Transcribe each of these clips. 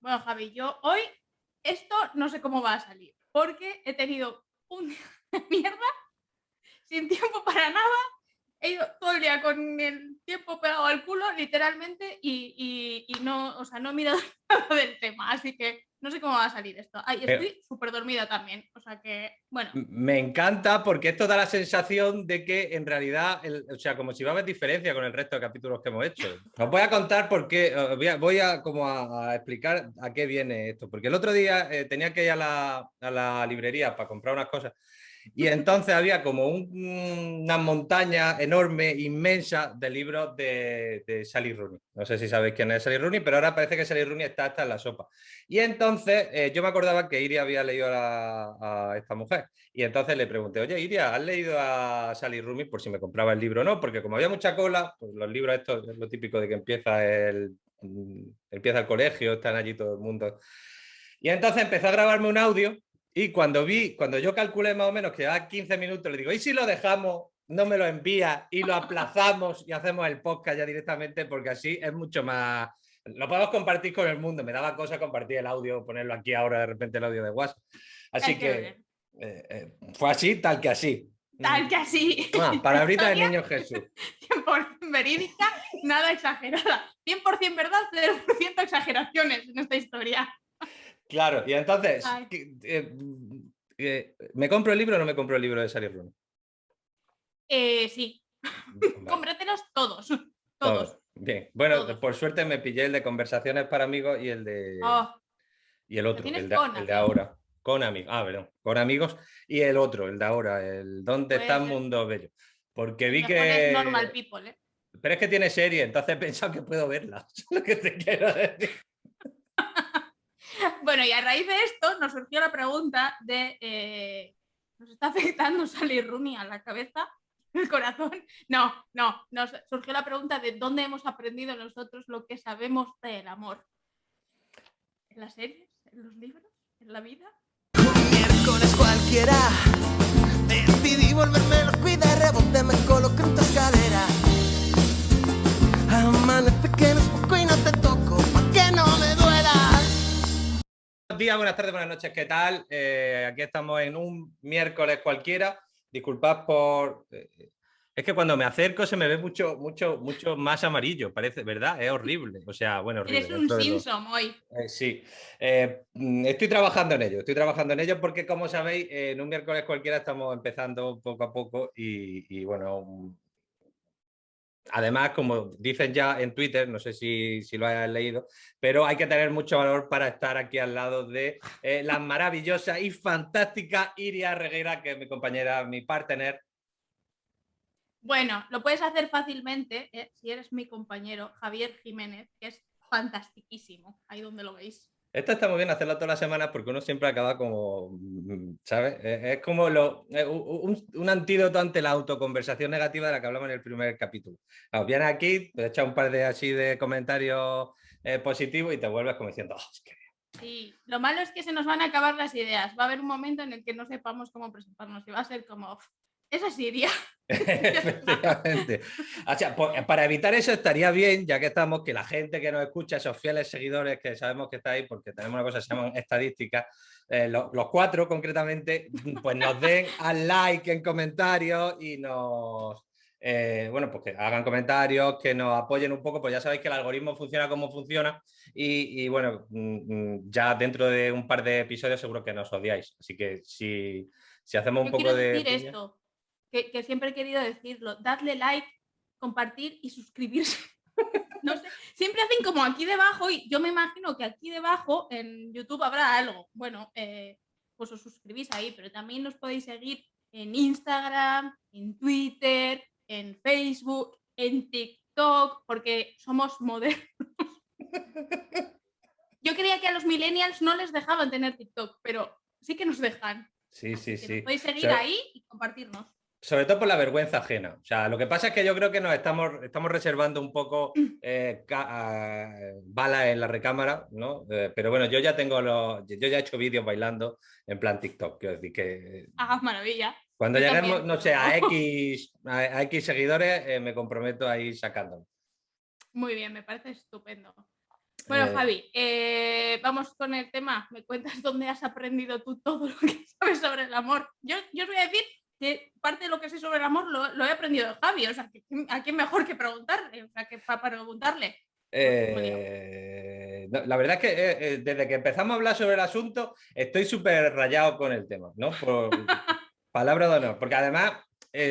Bueno, Javi, yo hoy esto no sé cómo va a salir, porque he tenido un día de mierda, sin tiempo para nada, he ido todo el día con el tiempo pegado al culo, literalmente, y no, o sea, no he mirado nada del tema, así que no sé cómo va a salir esto. Ay, Pero estoy súper dormida también, o sea que, bueno. me encanta porque esto da la sensación de que en realidad, o sea, como si va a haber diferencia con el resto de capítulos que hemos hecho. Os voy a contar por qué, voy a como a explicar a qué viene esto, porque el otro día tenía que ir a la librería para comprar unas cosas. Y entonces había como una montaña enorme, inmensa, de libros de Sally Rooney. No sé si sabéis quién es Sally Rooney, pero ahora parece que Sally Rooney está hasta en la sopa. Y entonces yo me acordaba que Iria había leído a esta mujer. Y entonces le pregunté, oye, Iria, ¿has leído a Sally Rooney por si me compraba el libro o no? Porque como había mucha cola, pues los libros estos es lo típico de que empieza el colegio, están allí todo el mundo. Y entonces empezó a grabarme un audio y cuando yo calculé más o menos que llevaba 15 minutos, le digo, ¿y si lo dejamos, no me lo envía y lo aplazamos y hacemos el podcast ya directamente? Porque así es mucho más... Lo podemos compartir con el mundo. Me daba cosa compartir el audio, ponerlo aquí ahora de repente el audio de WhatsApp. Hay Así que que ver. fue así, tal que así. Tal que así. La Palabrita del historia, niño Jesús. 100% verídica, nada exagerada. 100% verdad, 0% exageraciones en esta historia. Claro, y entonces, Ay. ¿me compro el libro o no me compro el libro de Sally Rooney? Sí, Vale. cómpratelos todos. Todos. Todo. Bien. Bueno, Todos. por suerte me pillé el de conversaciones para amigos Oh, y el lo otro, tienes el de, con el de amigos. ahora. Con amigos. Ah, perdón. Con amigos. Y el otro, el de ahora, el ¿Dónde está el Pues mundo bello? Porque el vi mejor es Normal que. People, ¿eh? Pero es que tiene serie, entonces he pensado que puedo verla. Es lo que te quiero decir. Bueno, y a raíz de esto nos surgió la pregunta de ¿nos está afectando Sally Rooney a la cabeza, el corazón? No, no, nos surgió la pregunta de dónde hemos aprendido nosotros lo que sabemos del amor. ¿En las series? ¿En los libros? ¿En la vida? Un miércoles cualquiera decidí volverme loco y de rebote me coloqué en tu escalera. Amanece que no es poco y no te toco pa' que no me duela. Buenos días, buenas tardes, buenas noches, ¿qué tal? Aquí estamos en un miércoles cualquiera. Disculpad por. Es que cuando me acerco se me ve mucho, mucho, mucho más amarillo, parece, ¿verdad? Es horrible. O sea, bueno, horrible Eres un dentro de lo. Simpson hoy. Sí, estoy trabajando en ello porque como sabéis, en un miércoles cualquiera estamos empezando poco a poco y bueno, además, como dicen ya en Twitter, no sé si lo hayas leído, pero hay que tener mucho valor para estar aquí al lado de la maravillosa y fantástica Iria Reguera, que es mi compañera, mi partner. Bueno, lo puedes hacer fácilmente si eres mi compañero Javier Jiménez, que es fantastiquísimo, ahí donde lo veis. Esto está muy bien hacerlo todas las semanas porque uno siempre acaba como, ¿sabes? Es como un antídoto ante la autoconversación negativa de la que hablamos en el primer capítulo. Vienes aquí, te echas un par de así de comentarios positivos y te vuelves como diciendo, oh, es que... Sí, lo malo es que se nos van a acabar las ideas. Va a haber un momento en el que no sepamos cómo presentarnos y va a ser como, esa es Iria. Efectivamente. O sea, para evitar eso estaría bien, ya que estamos, que la gente que nos escucha, esos fieles seguidores que sabemos que está ahí, porque tenemos una cosa que se llaman estadísticas, los cuatro concretamente, pues nos den al like en comentarios y bueno, pues que hagan comentarios, que nos apoyen un poco, pues ya sabéis que el algoritmo funciona como funciona y bueno, ya dentro de un par de episodios seguro que nos odiáis. Así que si hacemos un Yo poco quiero de decir piña. esto, que siempre he querido decirlo, dadle like, compartir y suscribirse. No sé, siempre hacen como aquí debajo y yo me imagino que aquí debajo en YouTube habrá algo. Bueno, pues os suscribís ahí, pero también nos podéis seguir en Instagram, en Twitter, en Facebook, en TikTok, porque somos modernos. Yo creía que a los millennials no les dejaban tener TikTok, pero sí que nos dejan. Sí, Así sí, que nos sí. podéis seguir ahí y compartirnos. Sobre todo por la vergüenza ajena. O sea, lo que pasa es que yo creo que nos estamos reservando un poco balas en la recámara, ¿no? Pero bueno, yo ya he hecho vídeos bailando en plan TikTok. Quiero decir que Ah, maravilla. cuando Yo lleguemos, también, no sé, pero a X seguidores, me comprometo a ir sacándolo. muy bien, me parece estupendo. Bueno, Javi, vamos con el tema. ¿Me cuentas dónde has aprendido tú todo lo que sabes sobre el amor? Yo os voy a decir que parte de lo que sé sobre el amor lo he aprendido de Javi, o sea, ¿a quién mejor que preguntarle? O sea, que para preguntarle. Pues tú me dirás. No, la verdad es que desde que empezamos a hablar sobre el asunto estoy súper rayado con el tema, ¿no? Por palabra de honor, porque además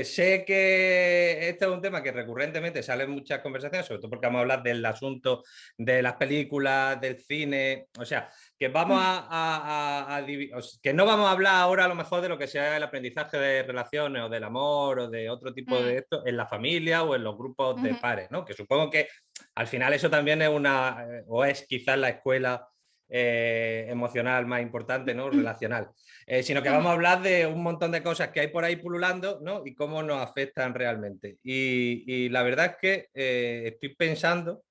sé que este es un tema que recurrentemente sale en muchas conversaciones, sobre todo porque vamos a hablar del asunto de las películas, del cine, o sea, que vamos que no vamos a hablar ahora a lo mejor de lo que sea el aprendizaje de relaciones o del amor o de otro tipo de esto en la familia o en los grupos de pares, ¿no? Que supongo que al final eso también es o es quizás la escuela emocional más importante, ¿no? Relacional. Sino que vamos a hablar de un montón de cosas que hay por ahí pululando, ¿no? Y cómo nos afectan realmente. Y la verdad es que estoy pensando,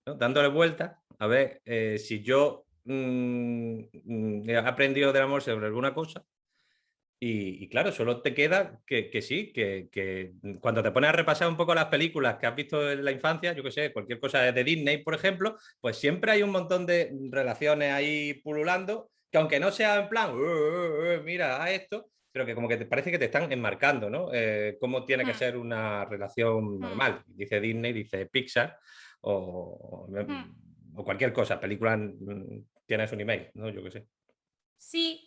¿no? Dándole vueltas, a ver si yo he aprendido del amor sobre alguna cosa. Y claro, solo te queda que sí, que cuando te pones a repasar un poco las películas que has visto en la infancia, yo qué sé, cualquier cosa de Disney, por ejemplo, pues siempre hay un montón de relaciones ahí pululando, que aunque no sea en plan, mira, a esto, pero que como que te parece que te están enmarcando, ¿no? Cómo tiene que ser una relación normal. Dice Disney, dice Pixar, o, o cualquier cosa, película, tienes un email, ¿no? Yo qué sé. Sí,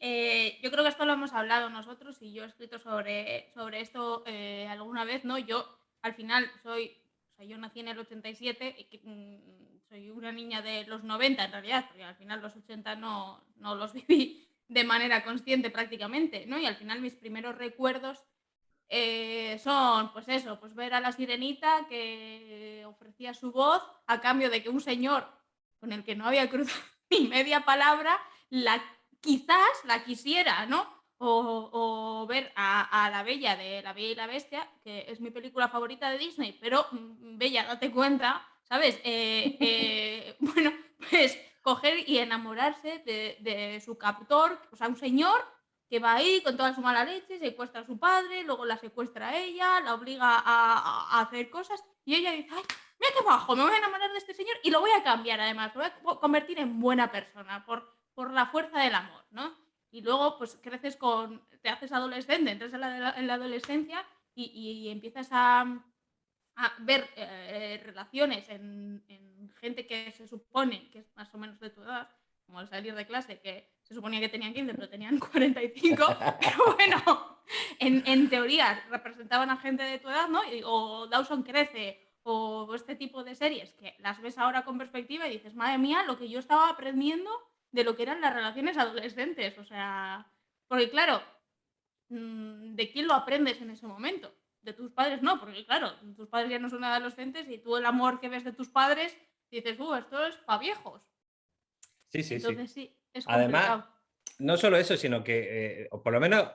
yo creo que esto lo hemos hablado nosotros y yo he escrito sobre esto alguna vez, ¿no? Yo al final yo nací en el 87 y soy una niña de los 90 en realidad, porque al final los 80 no los viví de manera consciente prácticamente, ¿no? Y al final mis primeros recuerdos son, pues eso, pues ver a la sirenita que ofrecía su voz a cambio de que un señor con el que no había cruzado ni media palabra quizás la quisiera, ¿no? O ver a la Bella de La Bella y la Bestia, que es mi película favorita de Disney, pero Bella, date cuenta, ¿sabes? Bueno, pues coger y enamorarse de su captor, o sea, un señor que va ahí con toda su mala leche, secuestra a su padre, luego la secuestra a ella, la obliga a hacer cosas, y ella dice, ay, mira qué bajo, me voy a enamorar de este señor y lo voy a cambiar además, lo voy a convertir en buena persona por la fuerza del amor, ¿no? Y luego pues creces te haces adolescente, entras en la adolescencia y empiezas a ver relaciones en gente que se supone que es más o menos de tu edad, como al salir de clase, que se suponía que tenían 15, pero tenían 45, pero bueno, en teoría representaban a gente de tu edad, ¿no? O Dawson Crece, o este tipo de series, que las ves ahora con perspectiva y dices, madre mía, lo que yo estaba aprendiendo de lo que eran las relaciones adolescentes, o sea, porque claro, ¿de quién lo aprendes en ese momento? De tus padres no, porque claro, tus padres ya no son adolescentes y tú el amor que ves de tus padres dices, esto es pa' viejos. Sí, sí, sí. Entonces sí, es Además, complicado. no solo eso, sino que, o por lo menos,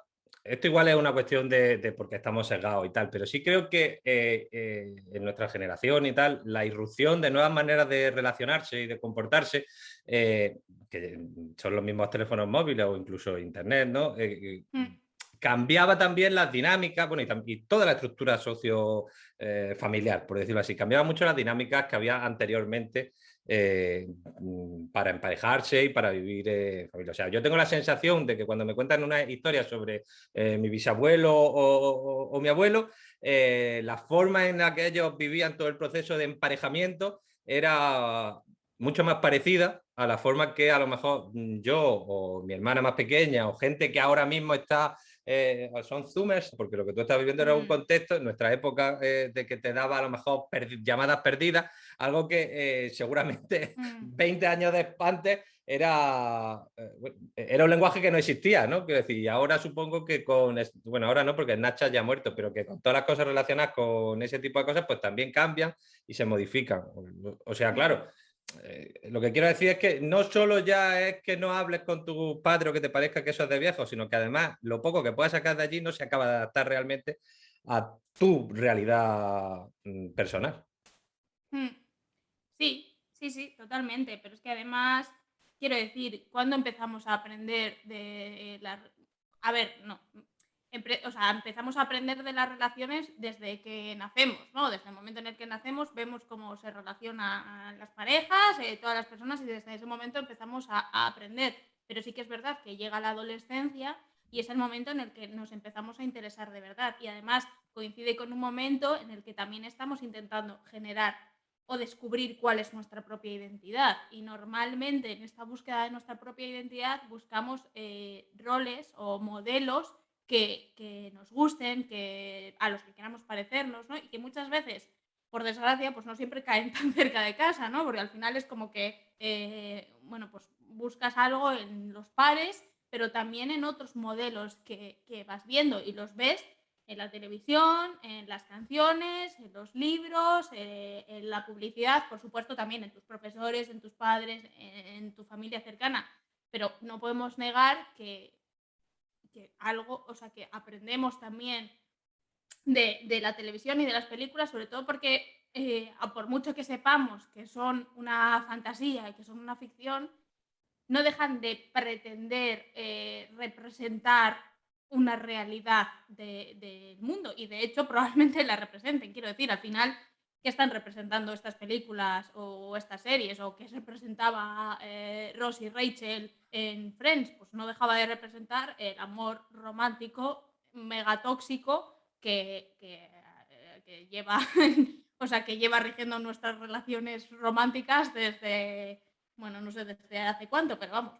esto igual es una cuestión de porque estamos sesgados y tal, pero sí creo que en nuestra generación y tal, la irrupción de nuevas maneras de relacionarse y de comportarse, que son los mismos teléfonos móviles o incluso Internet, ¿no? Cambiaba también las dinámicas, bueno, y toda la estructura socio familiar, por decirlo así. Cambiaba mucho las dinámicas que había anteriormente para emparejarse y para vivir familia. O sea, yo tengo la sensación de que cuando me cuentan una historia sobre mi bisabuelo o mi abuelo, la forma en la que ellos vivían todo el proceso de emparejamiento era mucho más parecida a la forma que a lo mejor yo o mi hermana más pequeña o gente que ahora mismo está son zoomers, porque lo que tú estás viviendo era un contexto en nuestra época de que te daba a lo mejor llamadas perdidas, algo que seguramente 20 años antes era un lenguaje que no existía, ¿no? Quiero decir, y ahora supongo que bueno, ahora no, porque Snapchat ya ha muerto, pero que con todas las cosas relacionadas con ese tipo de cosas, pues también cambian y se modifican. O sea, claro, lo que quiero decir es que no solo ya es que no hables con tu padre o que te parezca que eso es de viejo, sino que además lo poco que puedas sacar de allí no se acaba de adaptar realmente a tu realidad personal. Sí, sí, sí, totalmente. Pero es que además, quiero decir, ¿cuándo empezamos a aprender de la... A ver, no. o sea, empezamos a aprender de las relaciones desde que nacemos, ¿no? Desde el momento en el que nacemos vemos cómo se relacionan las parejas, todas las personas, y desde ese momento empezamos a aprender. Pero sí que es verdad que llega la adolescencia y es el momento en el que nos empezamos a interesar de verdad. Y además coincide con un momento en el que también estamos intentando generar o descubrir cuál es nuestra propia identidad. Y normalmente en esta búsqueda de nuestra propia identidad buscamos roles o modelos que nos gusten, a los que queramos parecernos, ¿no? Y que muchas veces, por desgracia, pues no siempre caen tan cerca de casa, ¿no? Porque al final es como que, bueno, pues buscas algo en los pares, pero también en otros modelos que vas viendo y los ves en la televisión, en las canciones, en los libros, en la publicidad, por supuesto también en tus profesores, en tus padres, en tu familia cercana. Pero no podemos negar que algo, o sea, que aprendemos también de la televisión y de las películas, sobre todo porque por mucho que sepamos que son una fantasía y que son una ficción, no dejan de pretender representar una realidad del mundo, y de hecho probablemente la representen. Quiero decir, al final, ¿qué están representando estas películas o estas series? ¿O qué representaba Ross y Rachel en Friends? Pues no dejaba de representar el amor romántico megatóxico que lleva o sea, que lleva rigiendo nuestras relaciones románticas desde, bueno, no sé desde hace cuánto, pero vamos.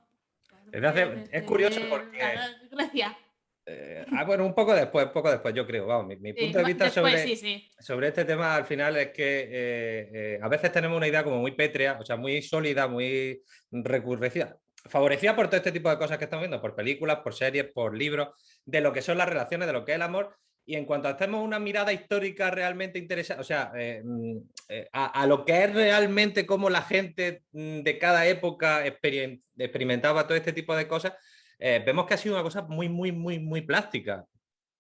Es curioso Desde porque... la Grecia. Bueno, un poco después, yo creo. Vamos, mi Sí, punto de vista después, sí, sí. sobre este tema al final es que a veces tenemos una idea como muy pétrea, o sea, muy sólida, muy recurrencia, favorecida por todo este tipo de cosas que estamos viendo, por películas, por series, por libros, de lo que son las relaciones, de lo que es el amor. Y en cuanto hacemos una mirada histórica realmente interesante, o sea, a lo que es realmente cómo la gente de cada época experimentaba todo este tipo de cosas, vemos que ha sido una cosa muy, muy, muy, muy plástica.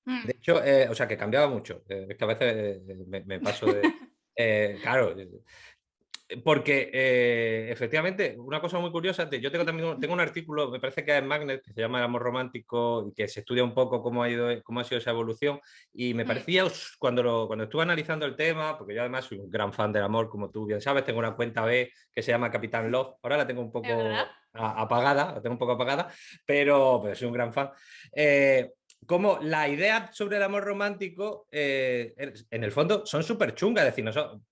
De hecho, o sea, que cambiaba mucho. Es que a veces me paso de... claro, porque efectivamente, una cosa muy curiosa, yo tengo un artículo, me parece que es en Magnet, que se llama El amor romántico, y que se estudia un poco cómo ha sido esa evolución, y me parecía, cuando estuve analizando el tema, porque yo además soy un gran fan del amor, como tú bien sabes, tengo una cuenta B que se llama Capitán Love, ahora la tengo un ¿Es verdad? poco apagada, la tengo un poco apagada, pero soy un gran fan. Como la idea sobre el amor romántico, en el fondo, son súper chungas, es decir, no son,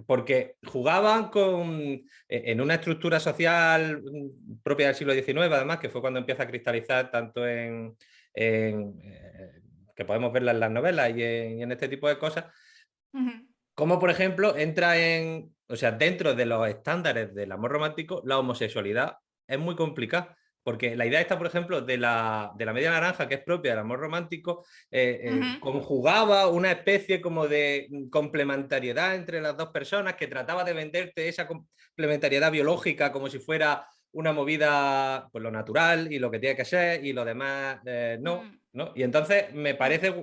porque jugaban en una estructura social propia del siglo XIX, además, que fue cuando empieza a cristalizar tanto que podemos verla en las novelas y en este tipo de cosas, como por ejemplo entra o sea, dentro de los estándares del amor romántico, la homosexualidad es muy complicada. Porque la idea está, por ejemplo, de la media naranja, que es propia del amor romántico, conjugaba una especie como de complementariedad entre las dos personas, que trataba de venderte esa complementariedad biológica como si fuera una movida, pues lo natural y lo que tiene que ser, y lo demás no, ¿no? Y entonces me parece,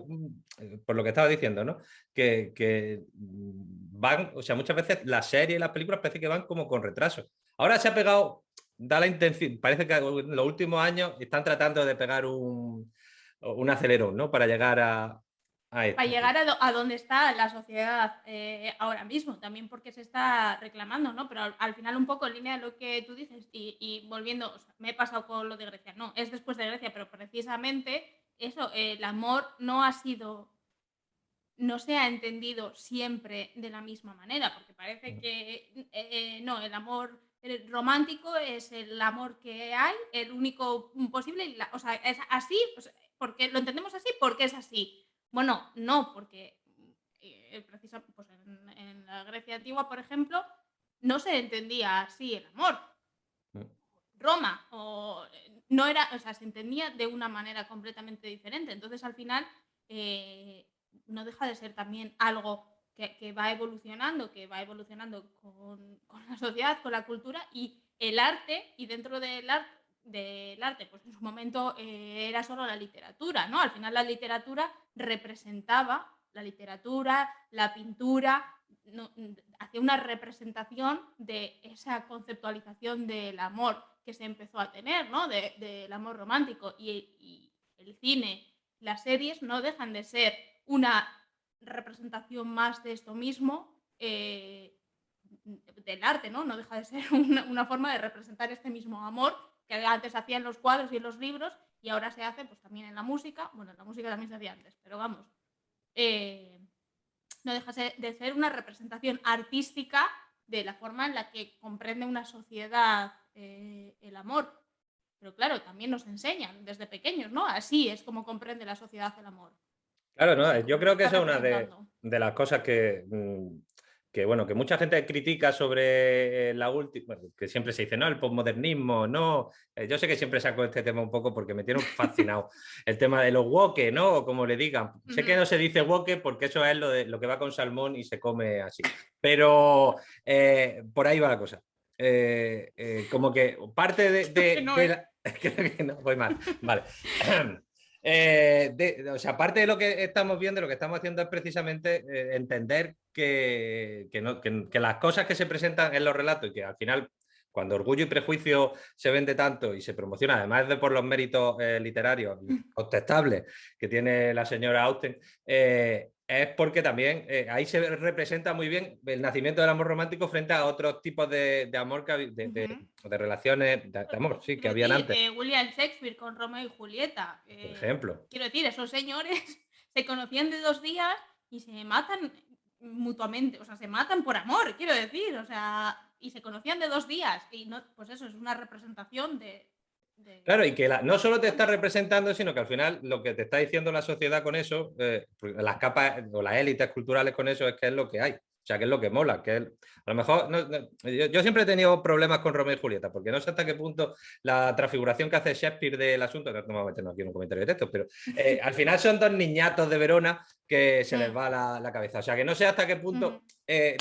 por lo que estaba diciendo, ¿no? Que van, o sea, muchas veces las series y las películas parece que van como con retraso. Ahora se ha pegado, da la intención, parece que en los últimos años están tratando de pegar un acelerón, ¿no? Para llegar a Para esto. llegar a donde está la sociedad ahora mismo, también porque se está reclamando, ¿no? Pero al final un poco en línea de lo que tú dices y volviendo, o sea, me he pasado con lo de Grecia, no, es después de Grecia, pero precisamente eso, el amor no se ha entendido siempre de la misma manera, porque parece que no, el amor romántico es el amor que hay, el único posible, o sea, es así, pues, porque lo entendemos así porque es así. Bueno, no, porque pues en la Grecia antigua, por ejemplo, no se entendía así el amor. Roma, no era, o sea, se entendía de una manera completamente diferente. Entonces, al final, no deja de ser también algo que va evolucionando, con la sociedad, con la cultura y el arte, y dentro del arte, pues en su momento era solo la literatura, ¿no? Al final la literatura representaba, la literatura, la pintura, no, hacía una representación de esa conceptualización del amor que se empezó a tener, ¿no? Del amor romántico, y el cine las series no dejan de ser una representación más de esto mismo del arte, ¿no? No deja de ser una forma de representar este mismo amor que antes hacía en los cuadros y en los libros y ahora se hace pues también en la música. Bueno, en la música también se hacía antes, pero vamos. No deja de ser una representación artística de la forma en la que comprende una sociedad el amor. Pero claro, también nos enseñan desde pequeños, ¿no? Así es como comprende la sociedad el amor. Claro, no, Así yo como se creo que está esa es una representando. de las cosas bueno, que mucha gente critica sobre la última, bueno, que siempre se dice, no, el posmodernismo, no. Yo sé que siempre saco este tema un poco porque me tiene fascinado. El tema de los woke, ¿no? O como le digan. Sé que no se dice woke porque eso es lo que va con salmón y se come así. Pero por ahí va la cosa. Como que parte Que no, de la... Creo que no, voy mal. Vale. O sea, parte de lo que estamos viendo, lo que estamos haciendo es precisamente entender que las cosas que se presentan en los relatos y que al final, cuando Orgullo y Prejuicio se vende tanto y se promociona, además de por los méritos literarios contestables que tiene la señora Austen, es porque también ahí se representa muy bien el nacimiento del amor romántico frente a otros tipos de amor, de relaciones de amor, sí, que quiero habían decir, antes, William Shakespeare con Romeo y Julieta. por ejemplo. Quiero decir, esos señores se conocían de 2 días y se matan mutuamente, o sea, se matan por amor, quiero decir, o sea, y se conocían de 2 días. Y no, pues eso es una representación de Claro, y que no solo te está romántico. representando, sino que al final lo que te está diciendo la sociedad con eso, las capas o las élites culturales con eso, es que es lo que hay. O sea, que es lo que mola. A lo mejor, yo siempre he tenido problemas con Romeo y Julieta, porque no sé hasta qué punto la transfiguración que hace Shakespeare del asunto, que no me voy a meter aquí en un comentario de texto, pero al final son 2 niñatos de Verona que se les va la cabeza. O sea, que no sé hasta qué punto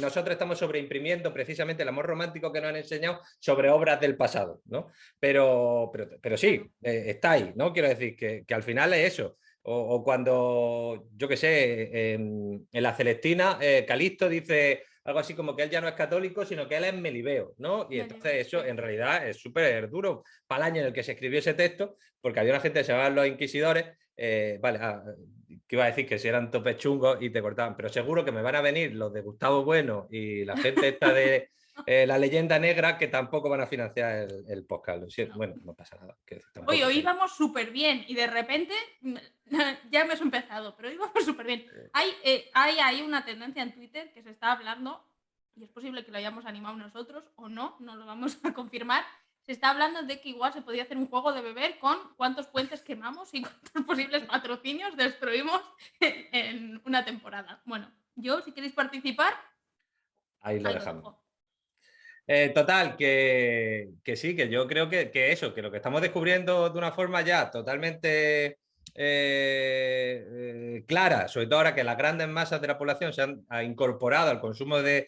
nosotros estamos sobreimprimiendo precisamente el amor romántico que nos han enseñado sobre obras del pasado, ¿no? Pero sí, Claro. está ahí, ¿no? Quiero decir que al final es eso. O cuando, yo qué sé, en la Celestina, Calixto dice algo así como que él ya no es católico, sino que él es melibeo, ¿no? Y entonces eso Sí. en realidad es súper duro para el año en el que se escribió ese texto, porque había una gente que se llamaban los inquisidores, que iba a decir que si eran topes chungos y te cortaban, pero seguro que me van a venir los de Gustavo Bueno y la gente esta de la leyenda negra que tampoco van a financiar el podcast. No. Bueno, no pasa nada. Oye, hoy íbamos súper bien y de repente ya hemos empezado, pero íbamos súper bien. Hay una tendencia en Twitter que se está hablando, y es posible que lo hayamos animado nosotros o no, no lo vamos a confirmar. Se está hablando de que igual se podía hacer un juego de beber con cuántos puentes quemamos y cuántos posibles patrocinios destruimos en una temporada. Bueno, yo, si queréis participar, Ahí lo ahí lo dejamos. dejo. Total, que sí, que yo creo que eso, que lo que estamos descubriendo de una forma ya totalmente clara, sobre todo ahora que las grandes masas de la población se han incorporado al consumo de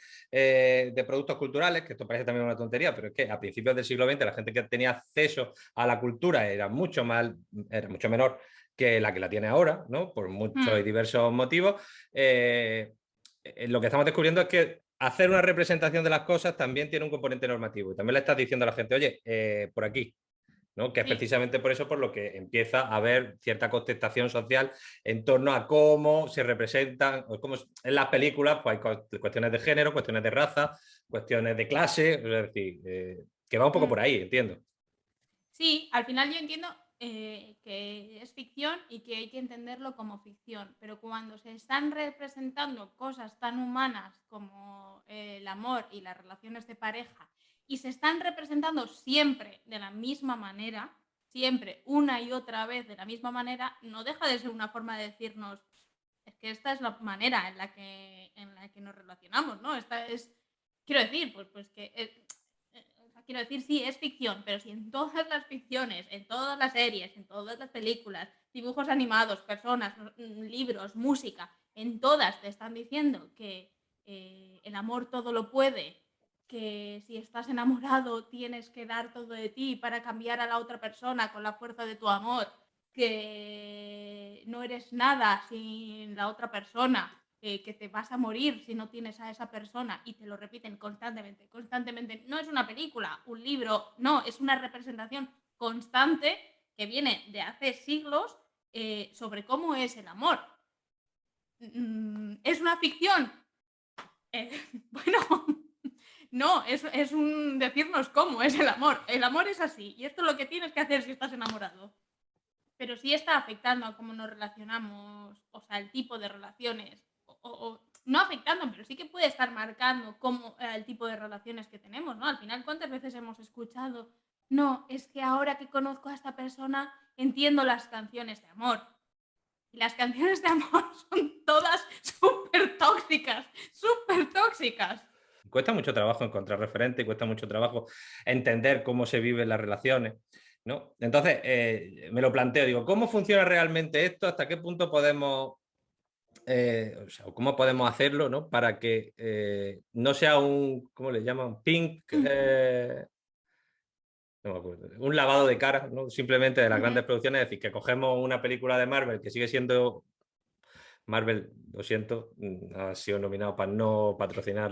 productos culturales, que esto parece también una tontería, pero es que a principios del siglo XX la gente que tenía acceso a la cultura era mucho menor que la tiene ahora, ¿no? Por muchos y diversos motivos. Lo que estamos descubriendo es que hacer una representación de las cosas también tiene un componente normativo. Y también le estás diciendo a la gente, oye, por aquí, ¿no? Que es precisamente por eso por lo que empieza a haber cierta contestación social en torno a cómo se representan, o cómo en las películas pues hay cuestiones de género, cuestiones de raza, cuestiones de clase, es decir, que va un poco por ahí, entiendo. Sí, al final yo entiendo que es ficción y que hay que entenderlo como ficción, pero cuando se están representando cosas tan humanas como el amor y las relaciones de pareja y se están representando siempre de la misma manera, siempre, una y otra vez de la misma manera, no deja de ser una forma de decirnos, es que esta es la manera en la que nos relacionamos, ¿no? Esta es, quiero decir, pues que quiero decir, sí, es ficción, pero si en todas las ficciones, en todas las series, en todas las películas, dibujos animados, personas, libros, música, en todas te están diciendo que el amor todo lo puede, que si estás enamorado tienes que dar todo de ti para cambiar a la otra persona con la fuerza de tu amor, que no eres nada sin la otra persona, que te vas a morir si no tienes a esa persona y te lo repiten constantemente, constantemente. No es una película, un libro, no, es una representación constante que viene de hace siglos sobre cómo es el amor. ¿Es una ficción? Bueno, no, es un decirnos cómo es el amor. El amor es así y esto es lo que tienes que hacer si estás enamorado. Pero sí está afectando a cómo nos relacionamos, o sea, el tipo de relaciones, no afectando, pero sí que puede estar marcando cómo, el tipo de relaciones que tenemos, ¿no? Al final, ¿cuántas veces hemos escuchado? No, es que ahora que conozco a esta persona entiendo las canciones de amor. Y las canciones de amor son todas súper tóxicas, súper tóxicas. Cuesta mucho trabajo encontrar referentes, cuesta mucho trabajo entender cómo se viven las relaciones, ¿no? Entonces, me lo planteo, digo, ¿cómo funciona realmente esto? ¿Hasta qué punto podemos, o sea, cómo podemos hacerlo, ¿no? Para que no sea un, ¿cómo le llaman? Pink, no me acuerdo, un lavado de cara, ¿no? Simplemente de las grandes producciones, es decir, que cogemos una película de Marvel que sigue siendo Marvel, lo siento, ha sido nominado para no patrocinar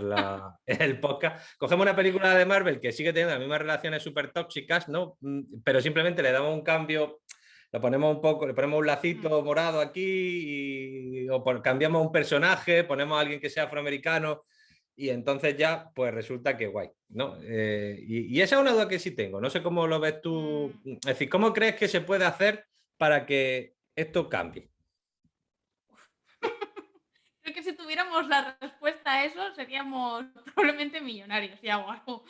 el podcast. Cogemos una película de Marvel que sigue teniendo las mismas relaciones súper tóxicas, ¿no? Pero simplemente le damos un cambio, lo ponemos un poco, le ponemos un lacito morado aquí cambiamos un personaje, ponemos a alguien que sea afroamericano y entonces ya pues resulta que guay, ¿no? Y esa es una duda que sí tengo, no sé cómo lo ves tú, es decir, ¿cómo crees que se puede hacer para que esto cambie? Creo que si tuviéramos la respuesta a eso seríamos probablemente millonarios y algo,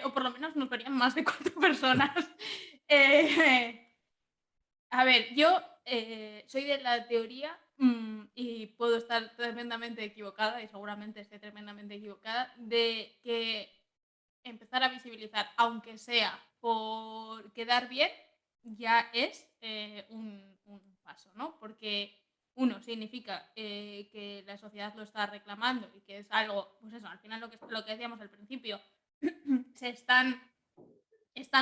o por lo menos nos verían más de 4 personas. A ver, yo soy de la teoría y puedo estar tremendamente equivocada y seguramente esté tremendamente equivocada de que empezar a visibilizar, aunque sea por quedar bien, ya es un paso, ¿no? Porque uno significa que la sociedad lo está reclamando y que es algo, pues eso, al final lo que decíamos al principio, se están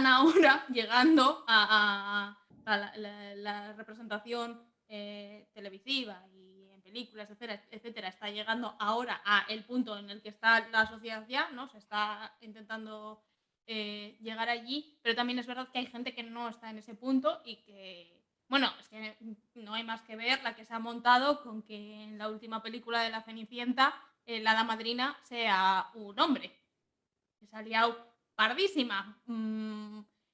ahora llegando a la representación televisiva y en películas, etcétera, etcétera, está llegando ahora a el punto en el que está la sociedad ya, ¿no? Se está intentando llegar allí, pero también es verdad que hay gente que no está en ese punto y que, bueno, es que no hay más que ver la que se ha montado con que en la última película de La Cenicienta la hada madrina sea un hombre, que se ha liado pardísima.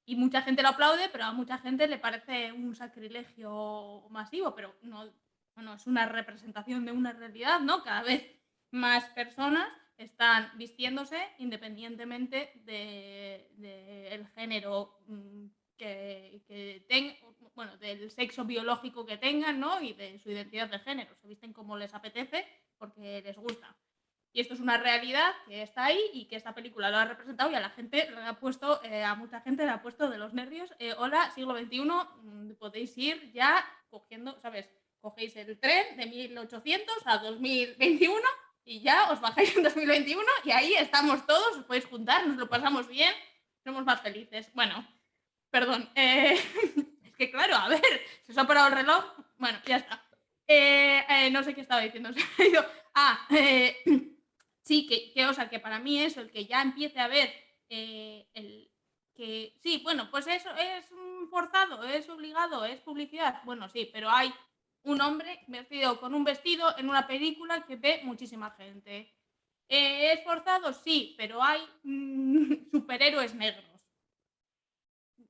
Y mucha gente lo aplaude, pero a mucha gente le parece un sacrilegio masivo, pero no, bueno, es una representación de una realidad, ¿no? Cada vez más personas están vistiéndose independientemente del género que tengan, bueno, del sexo biológico que tengan, ¿no? Y de su identidad de género. Se visten como les apetece porque les gusta. Y esto es una realidad que está ahí y que esta película lo ha representado y a la gente le ha puesto, a mucha gente le ha puesto de los nervios. Hola, siglo XXI, podéis ir ya cogiendo, ¿sabes? Cogéis el tren de 1800 a 2021 y ya os bajáis en 2021 y ahí estamos todos, os podéis juntar, nos lo pasamos bien, somos más felices. Bueno, perdón, es que claro, a ver, se os ha parado el reloj, bueno, ya está. No sé qué estaba diciendo, se me ha ido. Sí, o sea, que para mí eso, el que ya empiece a ver que sí, bueno, pues eso es forzado, es obligado, es publicidad. Bueno, sí, pero hay un hombre vestido con un vestido en una película que ve muchísima gente. ¿Es forzado? Sí, pero hay superhéroes negros.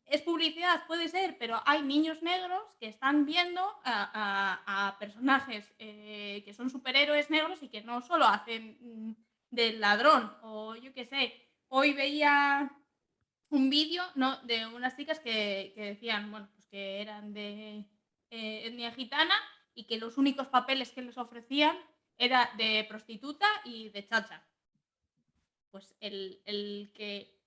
¿Es publicidad? Puede ser, pero hay niños negros que están viendo a personajes que son superhéroes negros y que no solo hacen del ladrón, o yo qué sé. Hoy veía un vídeo, ¿no?, de unas chicas que decían, bueno, pues que eran de etnia gitana y que los únicos papeles que les ofrecían era de prostituta y de chacha. Pues el que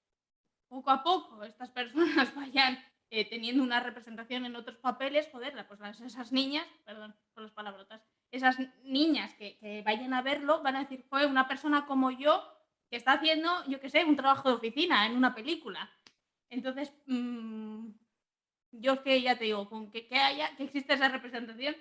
poco a poco estas personas vayan teniendo una representación en otros papeles, joder, pues esas niñas, perdón por las palabrotas, esas niñas que vayan a verlo van a decir, fue una persona como yo que está haciendo, yo qué sé, un trabajo de oficina en una película. Entonces, yo es que ya te digo, con que existe esa representación,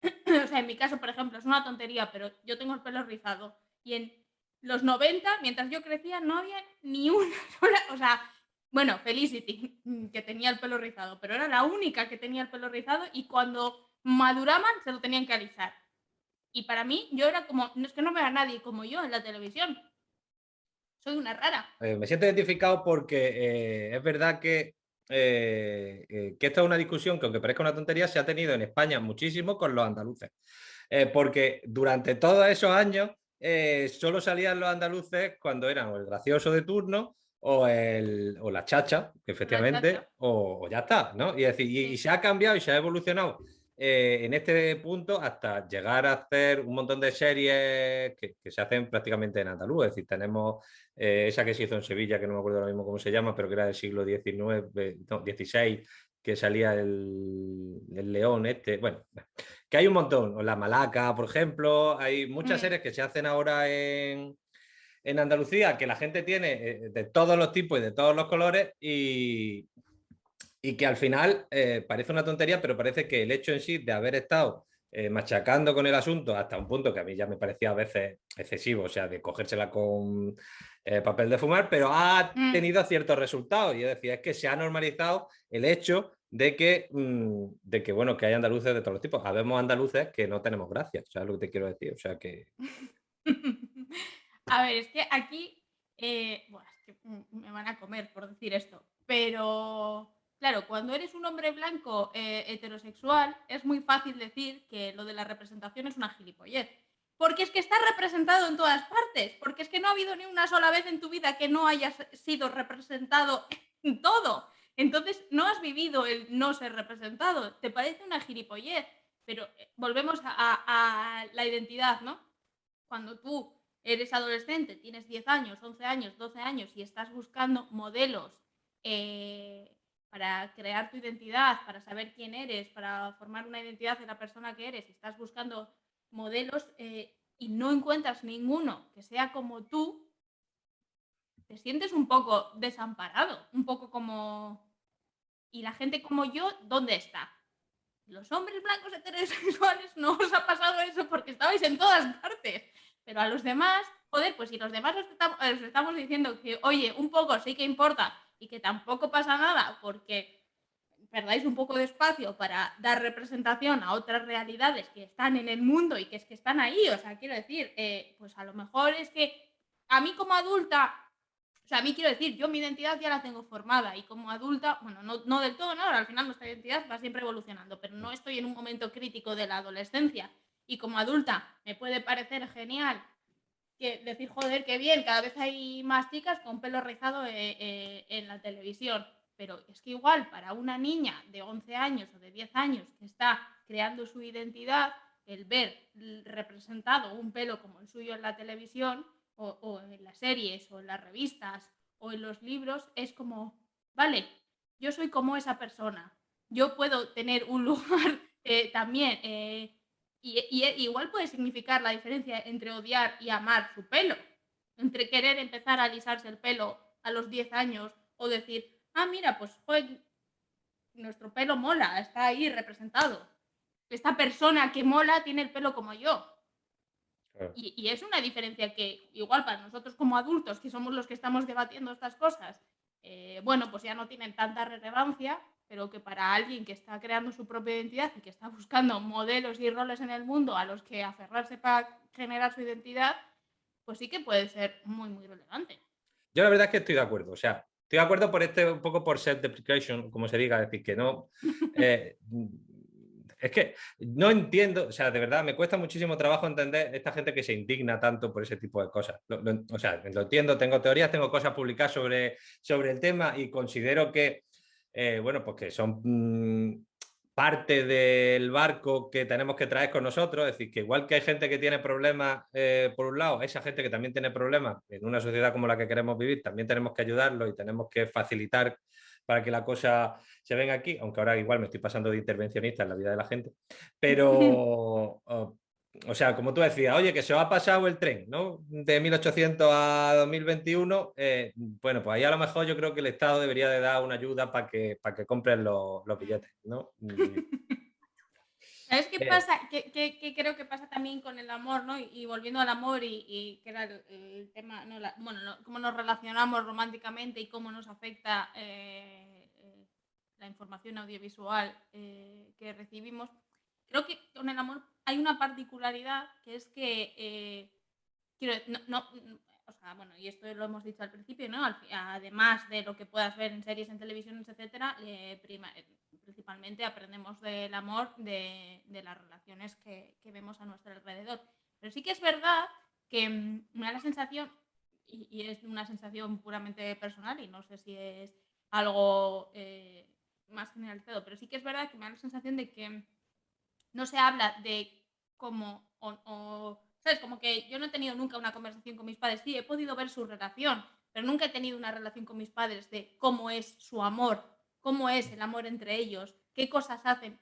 o sea, en mi caso, por ejemplo, es una tontería, pero yo tengo el pelo rizado y en los 90, mientras yo crecía, no había ni una sola, o sea, bueno, Felicity, que tenía el pelo rizado, pero era la única que tenía el pelo rizado y cuando maduraban, se lo tenían que alisar. Y para mí, yo era como, no es que no vea a nadie como yo en la televisión. Soy una rara. Me siento identificado porque es verdad que esta es una discusión que, aunque parezca una tontería, se ha tenido en España muchísimo con los andaluces. Porque durante todos esos años solo salían los andaluces cuando eran o el gracioso de turno o la chacha, que La chacha. efectivamente, o ya está, ¿no? Y, es decir, y Sí. se ha cambiado y se ha evolucionado en este punto hasta llegar a hacer un montón de series que se hacen prácticamente en andaluz. Es decir, tenemos esa que se hizo en Sevilla, que no me acuerdo ahora mismo cómo se llama, pero que era del siglo XIX, no, XVI, que salía el león este. Bueno, que hay un montón. O La Malaca, por ejemplo. Hay muchas series que se hacen ahora en Andalucía que la gente tiene de todos los tipos y de todos los colores y que al final parece una tontería, pero parece que el hecho en sí de haber estado machacando con el asunto hasta un punto que a mí ya me parecía a veces excesivo, o sea, de cogérsela con papel de fumar, pero ha tenido ciertos resultados. Y es decir, es que se ha normalizado el hecho de que, bueno, que hay andaluces de todos los tipos. Habemos andaluces que no tenemos gracia, ¿sabes lo que te quiero decir? O sea, que... A ver, es que aquí, bueno, es que me van a comer por decir esto, pero claro, cuando eres un hombre blanco heterosexual, es muy fácil decir que lo de la representación es una gilipollez. Porque es que está representado en todas partes, porque es que no ha habido ni una sola vez en tu vida que no hayas sido representado en todo. Entonces, no has vivido el no ser representado. Te parece una gilipollez, pero volvemos a la identidad, ¿no? Cuando tú eres adolescente, tienes 10 años, 11 años, 12 años y estás buscando modelos para crear tu identidad, para saber quién eres, para formar una identidad de la persona que eres, estás buscando modelos y no encuentras ninguno que sea como tú, te sientes un poco desamparado, un poco como... ¿Y la gente como yo, dónde está? Los hombres blancos heterosexuales no os ha pasado eso porque estabais en todas partes. Pero a los demás, joder, pues si los demás os estamos diciendo que, oye, un poco sí que importa y que tampoco pasa nada porque perdáis un poco de espacio para dar representación a otras realidades que están en el mundo y que es que están ahí. O sea, quiero decir, pues a lo mejor es que a mí como adulta, o sea, a mí quiero decir, yo mi identidad ya la tengo formada y como adulta, bueno, no del todo, ¿no? Al final nuestra identidad va siempre evolucionando, pero no estoy en un momento crítico de la adolescencia y como adulta me puede parecer genial que decir, joder, qué bien, cada vez hay más chicas con pelo rizado en la televisión. Pero es que igual para una niña de 11 años o de 10 años que está creando su identidad, el ver representado un pelo como el suyo en la televisión o en las series o en las revistas o en los libros es como, vale, yo soy como esa persona, yo puedo tener un lugar también y igual puede significar la diferencia entre odiar y amar su pelo. Entre querer empezar a alisarse el pelo a los 10 años o decir, ah, mira, pues joder, nuestro pelo mola, está ahí representado. Esta persona que mola tiene el pelo como yo. Claro. Y es una diferencia que igual para nosotros como adultos, que somos los que estamos debatiendo estas cosas, bueno, pues ya no tienen tanta relevancia, pero que para alguien que está creando su propia identidad y que está buscando modelos y roles en el mundo a los que aferrarse para generar su identidad, pues sí que puede ser muy, muy relevante. Yo la verdad es que estoy de acuerdo. O sea, estoy de acuerdo por un poco por self-deprecation, como se diga, es decir, que no... es que no entiendo, o sea, de verdad, me cuesta muchísimo trabajo entender esta gente que se indigna tanto por ese tipo de cosas. O sea, lo entiendo, tengo teorías, tengo cosas publicadas sobre el tema y considero que, bueno, pues que son parte del barco que tenemos que traer con nosotros. Es decir, que igual que hay gente que tiene problemas por un lado, esa gente que también tiene problemas en una sociedad como la que queremos vivir, también tenemos que ayudarlo y tenemos que facilitar para que la cosa se venga aquí, aunque ahora igual me estoy pasando de intervencionista en la vida de la gente, pero, o sea, como tú decías, oye, que se os ha pasado el tren, ¿no? De 1800 a 2021, bueno, pues ahí a lo mejor yo creo que el Estado debería de dar una ayuda para que compren los billetes, ¿no? ¿Sabes qué pasa? Que creo que pasa también con el amor, ¿no? Y volviendo al amor y que era el tema, ¿no? Cómo nos relacionamos románticamente y cómo nos afecta la información audiovisual que recibimos. creo que con el amor hay una particularidad que es que, o sea, bueno, y esto lo hemos dicho al principio, ¿no? Además de lo que puedas ver en series, en televisión, etcétera, principalmente aprendemos del amor de las relaciones que vemos a nuestro alrededor. Pero sí que es verdad que me da la sensación, y es una sensación puramente personal, y no sé si es algo más generalizado, pero sí que es verdad que me da la sensación de que no se habla de cómo, ¿sabes? Como que yo no he tenido nunca una conversación con mis padres, sí, he podido ver su relación, pero nunca he tenido una relación con mis padres de cómo es su amor, cómo es el amor entre ellos, qué cosas hacen.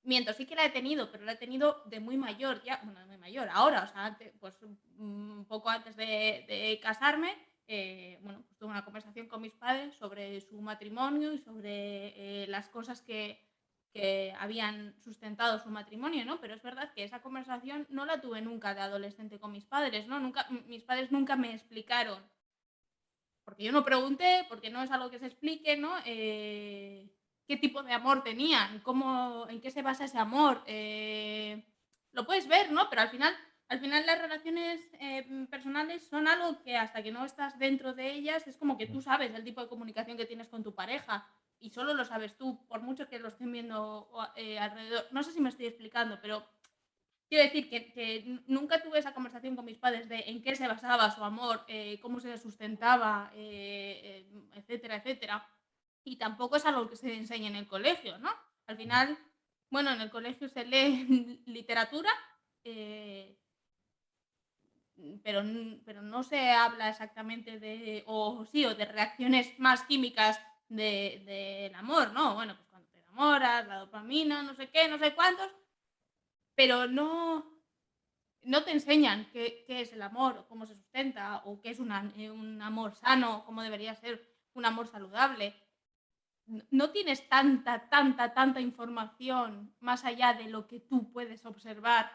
Mientras sí que la he tenido, pero la he tenido de muy mayor, ya, bueno, de muy mayor, ahora, o sea, antes, pues un poco antes de casarme, bueno, pues tuve una conversación con mis padres sobre su matrimonio y sobre las cosas que habían sustentado su matrimonio, ¿no? Pero es verdad que esa conversación no la tuve nunca de adolescente con mis padres, ¿no? Nunca, mis padres nunca me explicaron, porque yo no pregunté, porque no es algo que se explique, ¿no? Qué tipo de amor tenían, cómo, en qué se basa ese amor. Lo puedes ver, ¿no? Pero al final las relaciones personales son algo que hasta que no estás dentro de ellas es como que tú sabes el tipo de comunicación que tienes con tu pareja y solo lo sabes tú, por mucho que lo estén viendo alrededor. No sé si me estoy explicando, pero quiero decir que nunca tuve esa conversación con mis padres de en qué se basaba su amor, cómo se sustentaba, etcétera, etcétera. Y tampoco es algo que se enseña en el colegio, ¿no? Al final, bueno, en el colegio se lee literatura, eh, pero no se habla exactamente de, o sí, o de reacciones más químicas del amor, ¿no? Bueno, pues cuando te enamoras, la dopamina, no sé qué, no sé cuántos, pero no te enseñan qué es el amor, o cómo se sustenta, o qué es un amor sano, cómo debería ser un amor saludable. No tienes tanta información más allá de lo que tú puedes observar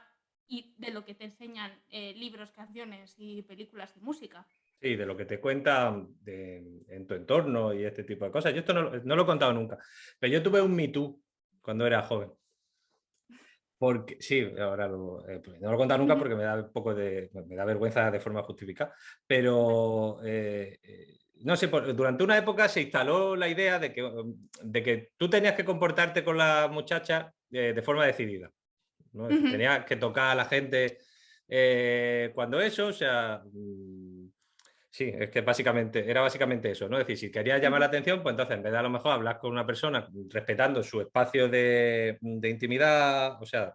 y de lo que te enseñan libros, canciones y películas y música. Sí, de lo que te cuentan en tu entorno y este tipo de cosas. Yo esto no lo he contado nunca, pero yo tuve un Me Too cuando era joven. Porque, sí, ahora pues no lo he contado nunca porque me da un poco me da vergüenza de forma justificada, pero no sé, durante una época se instaló la idea de que tú tenías que comportarte con la muchacha de forma decidida, ¿no? Es decir, tenías que tocar a la gente cuando eso, o sea, sí, es que era básicamente eso, ¿no? Es decir, si querías llamar la atención, pues entonces en vez de a lo mejor hablar con una persona respetando su espacio de intimidad, o sea,